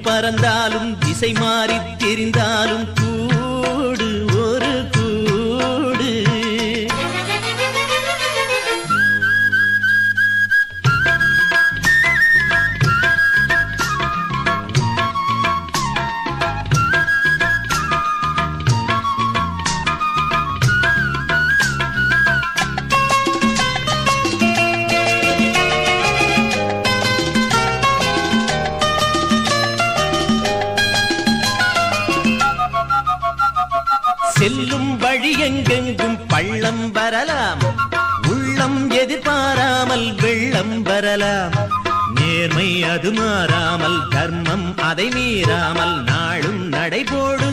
பறந்தாலும் திசை மாறித் தெரிந்தாலும் கூடு ஒரு கூடு. செல்லும் வழி எங்கெங்கும் பள்ளம் வரலாம், உள்ளம் எதிர்பாராமல் வெள்ளம் வரலாம். நேர்மை அது மாறாமல், தர்மம் அதை மீறாமல் நாளும் நடைபோடு